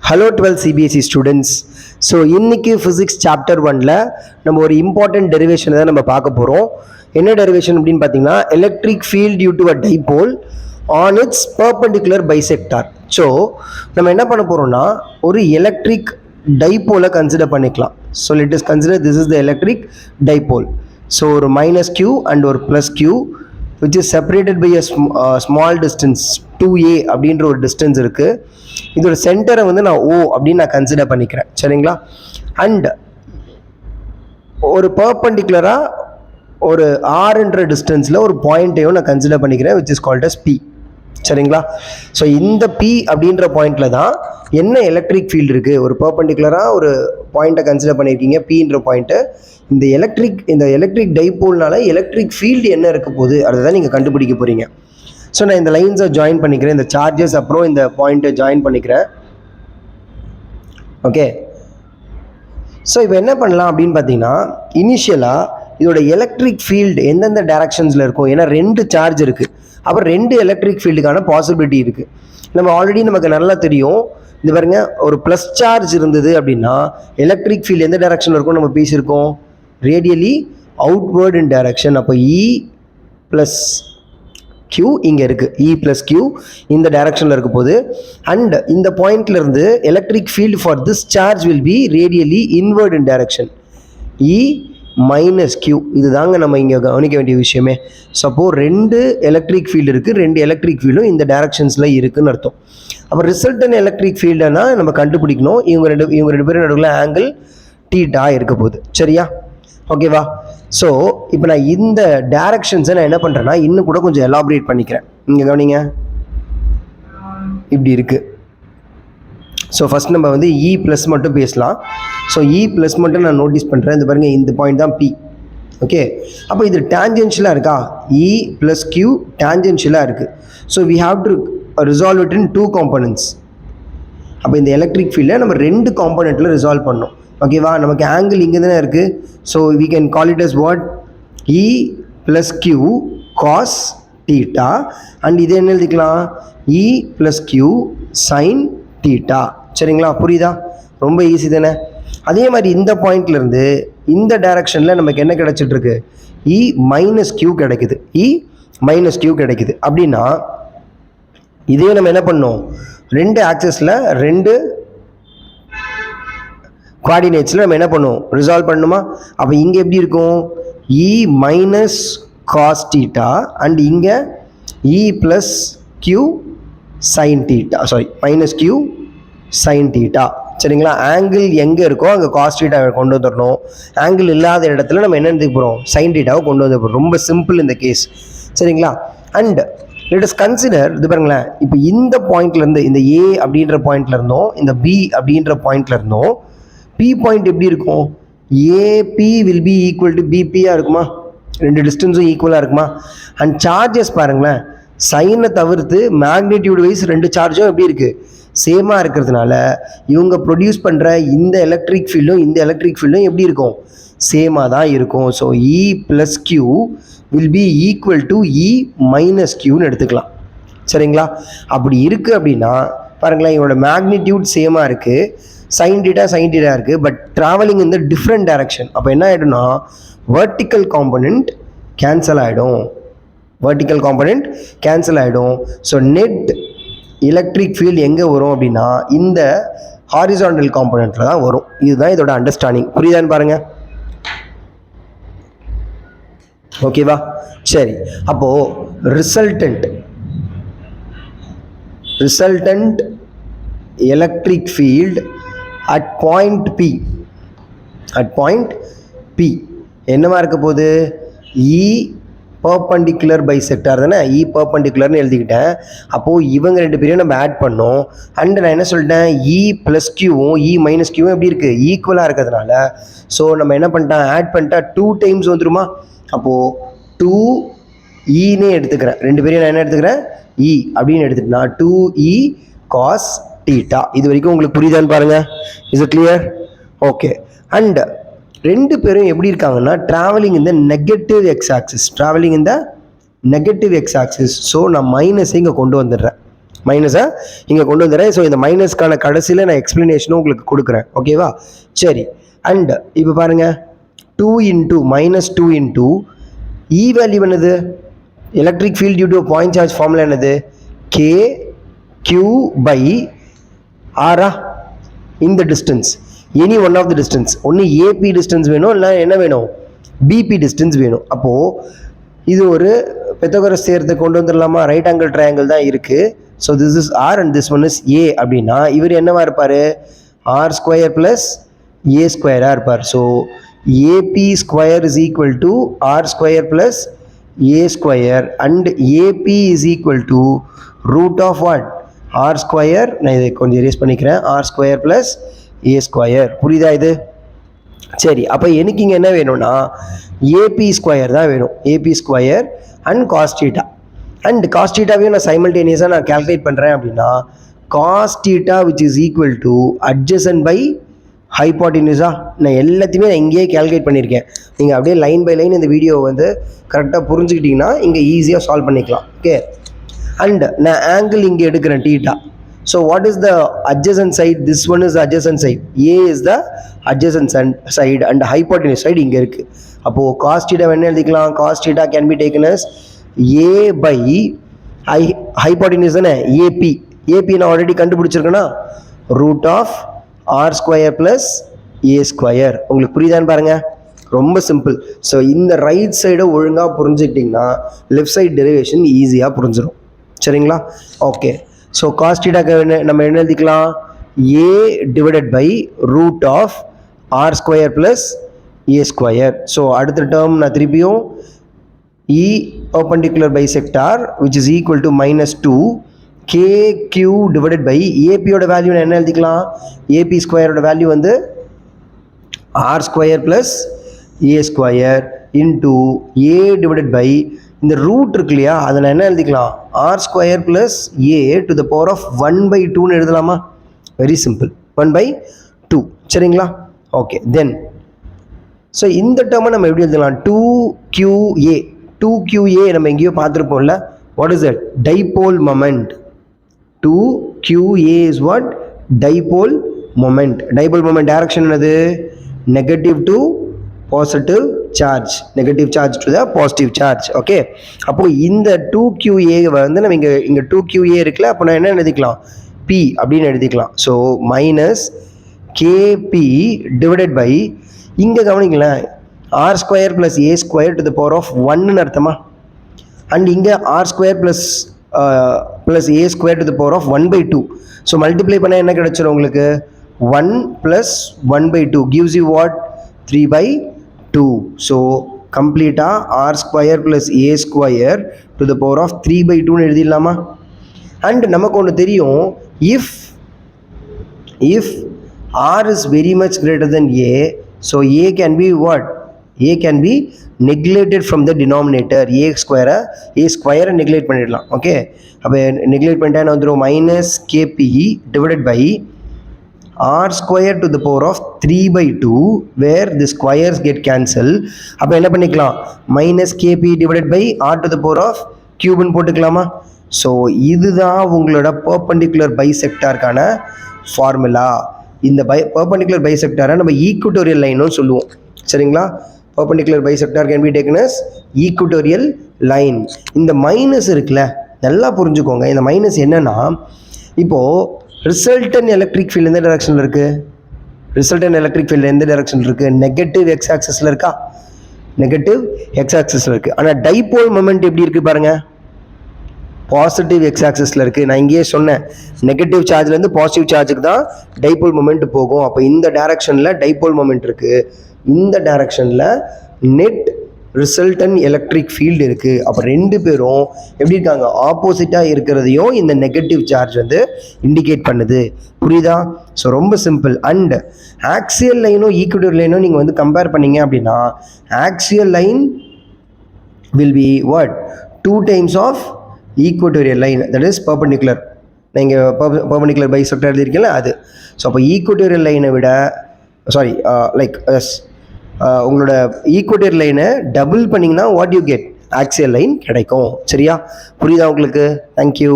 Hello 12 CBSE students. So இன்னைக்கு physics chapter 1ல் நம்ம ஒரு இம்பார்ட்டன்ட் டெரிவேஷனை தான் நம்ம பார்க்க போகிறோம். என்ன டெரிவேஷன் அப்படின்னு பார்த்தீங்கன்னா, electric field due to a dipole on its perpendicular bisector. So நம்ம என்ன பண்ண போகிறோம்னா, ஒரு எலக்ட்ரிக் டைபோலை கன்சிடர் பண்ணிக்கலாம். So let is consider this is the electric dipole. So ஒரு மைனஸ் q அண்ட் ஒரு plus q which is separated by a small distance 2a அப்படின்ற ஒரு டிஸ்டன்ஸ் இருக்குது. இதோட சென்டரை வந்து நான் O அப்படின்னு நான் கன்சிடர் பண்ணிக்கிறேன், சரிங்களா? அண்ட் ஒரு பர்பெண்டிகுலராக ஒரு ஆர்ன்ற டிஸ்டன்ஸில் ஒரு பாயிண்ட்டையும் நான் கன்சிடர் பண்ணிக்கிறேன், which is called as P, சரிங்களா? ஸோ இந்த P அப்படின்ற பாயிண்டில் தான் என்ன எலக்ட்ரிக் ஃபீல்டு இருக்குது. ஒரு பர்பெண்டிகுலராக ஒரு பாயிண்ட்டை கன்சிடர் பண்ணியிருக்கீங்க, Pன்ற பாயிண்ட்டு. இந்த எலக்ட்ரிக் டைபோல்னால எலக்ட்ரிக் ஃபீல்டு என்ன இருக்க போகுது அதை தான் நீங்கள் கண்டுபிடிக்க போகிறீங்க. ஸோ நான் இந்த லைன்ஸை ஜாயின் பண்ணிக்கிறேன், இந்த சார்ஜஸ் அப்புறம் இந்த பாயிண்ட்டை ஜாயின் பண்ணிக்கிறேன். ஓகே, ஸோ இப்போ என்ன பண்ணலாம் அப்படின்னு பார்த்தீங்கன்னா, இனிஷியலாக இதோட எலக்ட்ரிக் ஃபீல்டு எந்தெந்த டைரக்ஷன்ஸில் இருக்கும், ஏன்னா 2 சார்ஜ் இருக்குது, அப்புறம் 2 எலக்ட்ரிக் ஃபீல்டுக்கான பாசிபிலிட்டி இருக்குது. நம்ம ஆல்ரெடி நமக்கு நல்லா தெரியும், இது பாருங்க, ஒரு ப்ளஸ் சார்ஜ் இருந்தது அப்படின்னா எலக்ட்ரிக் ஃபீல்டு எந்த டைரக்ஷனில் இருக்கும் நம்ம பேசியிருக்கோம், ரேடியலி அவுட்வேர்ட் இன் டைரக்ஷன். அப்போ E ப்ளஸ் Q இங்கே இருக்குது, E ப்ளஸ் Q இந்த டைரக்ஷனில் இருக்க போது. அண்ட் இந்த பாயிண்ட்லேருந்து electric field for this charge will be radially inward in direction, E minus Q. இது தாங்க நம்ம இங்கே கவனிக்க வேண்டிய விஷயமே. சப்போ 2 எலக்ட்ரிக் ஃபீல்டு இருக்குது, 2 எலக்ட்ரிக் ஃபீல்டும் இந்த டைரக்ஷன்ஸில் இருக்குதுன்னு அர்த்தம். அப்போ ரிசல்டன் எலக்ட்ரிக் ஃபீல்டுனா நம்ம கண்டுபிடிக்கணும், இவங்க ரெண்டு பேரும் நடுவில் ஆங்கிள் தீட்டா இருக்க போகுது, சரியா? ஓகேவா? ஸோ இப்போ நான் இந்த டைரக்ஷன்ஸை நான் என்ன பண்ணுறேன்னா இன்னும் கூட கொஞ்சம் எலாபரேட் பண்ணிக்கிறேன். இங்கே கவனிங்க, இப்படி இருக்குது. ஸோ ஃபஸ்ட் நம்ம வந்து E ப்ளஸ் மட்டும் பேசலாம். ஸோ E ப்ளஸ் மட்டும் நான் நோட்டீஸ் பண்ணுறேன். இந்த பாருங்கள், இந்த பாயிண்ட் தான் P. ஓகே, அப்போ இது டேஞ்சென்ஷியலாக இருக்கா, E ப்ளஸ் Q டேஞ்சென்ஷியலாக இருக்குது. So we have to resolve it in 2 components. அப்போ இந்த எலக்ட்ரிக் ஃபீல்டை நம்ம 2 காம்பனண்ட்டில் ரிசால்வ் பண்ணோம். ஓகேவா? நமக்கு ஆங்கிள் இங்கே தானே இருக்குது. So we can call it as what, E plus Q cos theta. And இது என்ன எழுதிக்கலாம், E plus Q sine theta, சரிங்களா? புரியுதா? ரொம்ப ஈஸி தானே. அதே மாதிரி இந்த பாயிண்ட்லேருந்து இந்த டைரக்ஷனில் நமக்கு என்ன கிடச்சிட்ருக்கு, E மைனஸ் Q கிடைக்குது, E மைனஸ் Q கிடைக்குது. அப்படின்னா இதே நம்ம என்ன பண்ணோம், 2 ஆக்சஸில் 2 கோஆர்டினேட்ஸில் நம்ம என்ன பண்ணுவோம், ரிசால்வ் பண்ணணுமா? அப்போ இங்கே எப்படி இருக்கும், E minus cos theta and இங்கே E plus Q sine theta, sorry minus Q sine theta, சரிங்களா? ஆங்கிள் எங்கே இருக்கோ அங்கே காஸ் தீட்டாவை கொண்டு வந்துடணும். ஆங்கிள் இல்லாத இடத்துல நம்ம என்ன எடுத்துக்க போகிறோம், சைன் தீட்டாவை கொண்டு வந்து போகிறோம். ரொம்ப சிம்பிள் இந்த கேஸ், சரிங்களா? அண்ட் லெட் அஸ் கன்சிடர், இது பாருங்களேன், இப்போ இந்த பாயிண்ட்லேருந்து இந்த A அப்படின்ற பாயிண்ட்ல இருந்தோம், இந்த B அப்படின்ற பாயிண்ட்ல இருந்தோம், P பாயிண்ட் எப்படி இருக்கும், AP will be equal to BPயாக இருக்குமா, 2 டிஸ்டன்ஸும் ஈக்குவலாக இருக்குமா? அண்ட் சார்ஜஸ் பாருங்களேன், சைனை தவிர்த்து மேக்னிடியூட் வைஸ் 2 சார்ஜும் எப்படி இருக்குது, சேமாக இருக்கிறதுனால இவங்க ப்ரொடியூஸ் பண்ணுற இந்த எலக்ட்ரிக் ஃபீல்டும் இந்த எலக்ட்ரிக் ஃபீல்டும் எப்படி இருக்கும், சேமாக தான் இருக்கும். So E plus Q will be equal to E minus Qன்னு எடுத்துக்கலாம், சரிங்களா? அப்படி இருக்குது அப்படின்னா பாருங்களேன், இவனோட மேக்னிடியூட் சேமாக இருக்குது, சைன் டீட்டா இருக்குது, பட் ட்ராவலிங் இந்த டிஃப்ரெண்ட் டைரக்ஷன். அப்போ என்ன ஆகிடும்னா வெர்டிக்கல் காம்பனண்ட் கேன்சல் ஆகிடும். ஸோ நெட் எலக்ட்ரிக் ஃபீல்டு எங்கே வரும் அப்படின்னா இந்த ஹாரிசாண்டல் காம்பனண்ட்டில் தான் வரும். இதுதான் இதோட அண்டர்ஸ்டாண்டிங். புரியுதான்னு பாருங்கள். ஓகேவா? சரி, அப்போது resultant electric field at point P என்னவா இருக்க போகுது, E பர்பண்டிகுலர் பைசெக்டார் தானே, E பர்பண்டிகுலர்னு எழுதிக்கிட்டேன். அப்போது இவங்க 2 பேரையும் நம்ம ஆட் பண்ணோம். அண்ட் நான் என்ன சொல்லிட்டேன், E ப்ளஸ் Qவும் E மைனஸ் Qவும் எப்படி இருக்குது, ஈக்குவலாக இருக்கிறதுனால ஸோ நம்ம என்ன பண்ணிட்டோம், ஆட் பண்ணிட்டா 2 டைம்ஸ் வந்துடுமா. அப்போது 2Eன்னே எடுத்துக்கிறேன், 2 பேரையும் நான் என்ன எடுத்துக்கிறேன், E அப்படின்னு எடுத்துக்கிட்டேன்னா 2E காஸ் தீட்டா. இது வரைக்கும் உங்களுக்கு புரியுதான்னு பாருங்க. Is it clear? Okay. And 2 பேரும் எப்படி இருக்காங்கன்னா ட்ராவலிங் இந்த நெகட்டிவ் எக்ஸ் ஆக்சிஸ். ஸோ நான் மைனஸை இங்கே கொண்டு வந்துடுறேன், மைனஸை இங்கே கொண்டு வந்துடுறேன். ஸோ இந்த மைனஸ்க்கான கடைசியில் நான் எக்ஸ்ப்ளனேஷனும் உங்களுக்கு கொடுக்குறேன். ஓகேவா? சரி. அண்ட் இப்போ பாருங்கள், 2 இன்ட்டு -2 இன்ட்டு இ வேல்யூ என்னது? Electric field due to point charge formula என்னது? கே கியூ பை ஆரா இந்த distance, any one of the distance. ஒன்று ஏபி டிஸ்டன்ஸ் வேணும், இல்லை என்ன வேணும்? பிபி டிஸ்டன்ஸ் வேணும். அப்போது இது ஒரு பெத்தகோரஸ் தேர்த்தை கொண்டு வந்துடலாமா? ரைட் ஆங்கிள் ட்ரையாங்கிள் தான் இருக்குது. So this is R and this one is A அப்படின்னா இவர் என்னவா இருப்பார்? ஆர் ஸ்கொயர் ப்ளஸ் ஏ ஸ்கொயராக இருப்பார். So AB square is equal to r square plus A square and AB is equal to root of what? R square. நான் இதை கொஞ்சம் erase பண்ணிக்கிறேன். ஆர் ஸ்கொயர் ப்ளஸ் ஏ ஸ்கொயர். புரியுதா இது? சரி. அப்போ எனக்கு இங்கே என்ன வேணும்னா ஏபி ஸ்கொயர் தான் வேணும். AB square and cos theta. And cos தீட்டாவையும் நான் சைமல்டேனியஸாக நான் கால்குலேட் பண்ணுறேன் அப்படின்னா cos theta which is equal to adjacent by ஹைபாட்டினியூஸா. நான் எல்லாத்தையுமே நான் இங்கேயே கால்குலேட் பண்ணியிருக்கேன். நீங்கள் அப்படியே லைன் பை லைன் இந்த வீடியோவை வந்து கரெக்டாக புரிஞ்சுக்கிட்டிங்கன்னா இங்கே ஈஸியாக சால்வ் பண்ணிக்கலாம். ஓகே. அண்ட் நான் ஆங்கிள் இங்கே எடுக்கிறேன் theta. So what is the adjacent side? This one is adjacent side. A is the adjacent side and hypotenuse side இங்கே இருக்குது. அப்போது காஸ் தீட்டா என்ன எழுதிக்கலாம்? Cos theta can be taken as A by hypotenuse தானே AB. AB நான் already கண்டுபிடிச்சிருக்கேன்னா root of R square plus A square. உங்களுக்கு புரியுதான்னு பாருங்கள், ரொம்ப சிம்பிள். ஸோ இந்த ரைட் சைடை ஒழுங்காக புரிஞ்சுக்கிட்டிங்கன்னா லெஃப்ட் சைட் டெரிவேஷன் ஈஸியாக புரிஞ்சிடும். சரிங்களா? ஓகே. ஸோ காஸ் தீட்டாக்கு நம்ம என்ன எழுதிக்கலாம்? A divided by root of R square plus A square. So அடுத்த டேர்ம் நான் திருப்பியும் E perpendicular bisector which is equal to -2 KQ divided by ஏபியோட வேல்யூ என்ன எழுதிக்கலாம்? ஏபி ஸ்கொயரோட வேல்யூ வந்து R square plus A square into A divided by இந்த root இருக்கு இல்லையா, அதை நான் என்ன எழுதிக்கலாம்? R square plus A to the power of 1/2ன்னு எழுதலாமா? Very simple. 1/2. சரிங்களா? ஓகே. தென் ஸோ இந்த டேர்மை நம்ம எப்படி எழுதலாம்? 2QA. 2QA நம்ம எங்கேயோ பார்த்துருப்போம்ல. What is that? Dipole moment. 2QA is what? Dipole moment. Dipole moment direction என்னது? Negative to positive charge. Negative charge to the positive charge. Okay. அப்போ இந்த 2QA வந்து நம்ம இங்கே 2QA இருக்குல்ல, அப்போ நான் என்ன எழுதிக்கலாம்? P அப்படின்னு எழுதிக்கலாம். So minus KP divided by இங்கே கவனிங்களேன், R square plus A square to the power of 1ன்னு அர்த்தமா? அண்ட் இங்கே R square plus A square to the power of 1/2. So multiply பண்ணால் என்ன கிடைச்சிடும் உங்களுக்கு? 1 + 1/2 gives you what? 3/2. ஸோ கம்ப்ளீட்டாக R square plus A square to the power of 3/2ன்னு எழுதிடலாமா? அண்ட் நமக்கு ஒன்று தெரியும், if r is very much greater than a, so a can be what? A can be neglected from the denominator. A square neglect பண்ணிடலாம். Okay. அப்போ neglect பண்ணிட்டா என்ன வந்துடும்? -KP divided by r square to the power of 3/2 where the squares get cancelled. அப்போ என்ன பண்ணிக்கலாம்? -KP divided by r to the power of cubeன்னு போட்டுக்கலாமா? So இதுதான் உங்களோட பர்பெண்டிகுலர் பைசெக்டாருக்கான ஃபார்முலா. இந்த பர்பெண்டிகுலர் பைசெக்டாரை நம்ம ஈக்குட்டோரியல் லைனும் சொல்லுவோம். சரிங்களா? perpendicular bisector can be taken as equatorial line. இந்த மைனஸ் இருக்குல்ல, நல்லா புரிஞ்சுக்கோங்க. இந்த மைனஸ் என்னன்னா, இப்போது ரிசல்டன் எலக்ட்ரிக் ஃபீல்டு எந்த டைரக்ஷனில் இருக்குது? ரிசல்டன் எலக்ட்ரிக் ஃபீல்டு எந்த டைரக்ஷனில் இருக்குது? நெகட்டிவ் எக்ஸ் ஆக்சஸில் இருக்கா? நெகட்டிவ் எக்ஸ் ஆக்சஸில் இருக்குது. ஆனால் டைபோல் மொமெண்ட் எப்படி இருக்குது பாருங்கள், பாசிட்டிவ் எக்ஸ் ஆக்சஸில் இருக்குது. நான் இங்கேயே சொன்னேன், நெகட்டிவ் சார்ஜ்லேருந்து பாசிட்டிவ் சார்ஜுக்கு தான் டைபோல் மொமெண்ட் போகும். அப்போ இந்த டைரக்ஷனில் டைபோல் மொமெண்ட் இருக்குது, இந்த டைரக்ஷனில் நெட் ரிசல்டன் எலக்ட்ரிக் ஃபீல்டு இருக்குது. அப்போ ரெண்டு பேரும் எப்படி இருக்காங்க? ஆப்போசிட்டாக இருக்கிறதையும் இந்த நெகட்டிவ் சார்ஜ் வந்து இண்டிகேட் பண்ணுது. புரியுதா? ஸோ ரொம்ப சிம்பிள். அண்ட் ஆக்சியல் லைனும் ஈக்குவட்டோரியல் லைனும் நீங்கள் வந்து கம்பேர் பண்ணீங்க அப்படின்னா axial line will be what? 2 times of equatorial line, that is perpendicular. நீங்கள் பர்பெண்டிகுலர் பைசெக்டார் எழுதியிருக்கீங்களா அது. ஸோ அப்போ ஈக்குவட்டோரியல் லைனை விட உங்களோட ஈக்குவட்டோரியல் லைனை டபுள் பண்ணிங்கன்னா what you get? Axial line கிடைக்கும். சரியா? புரியுதா உங்களுக்கு? தேங்க்யூ.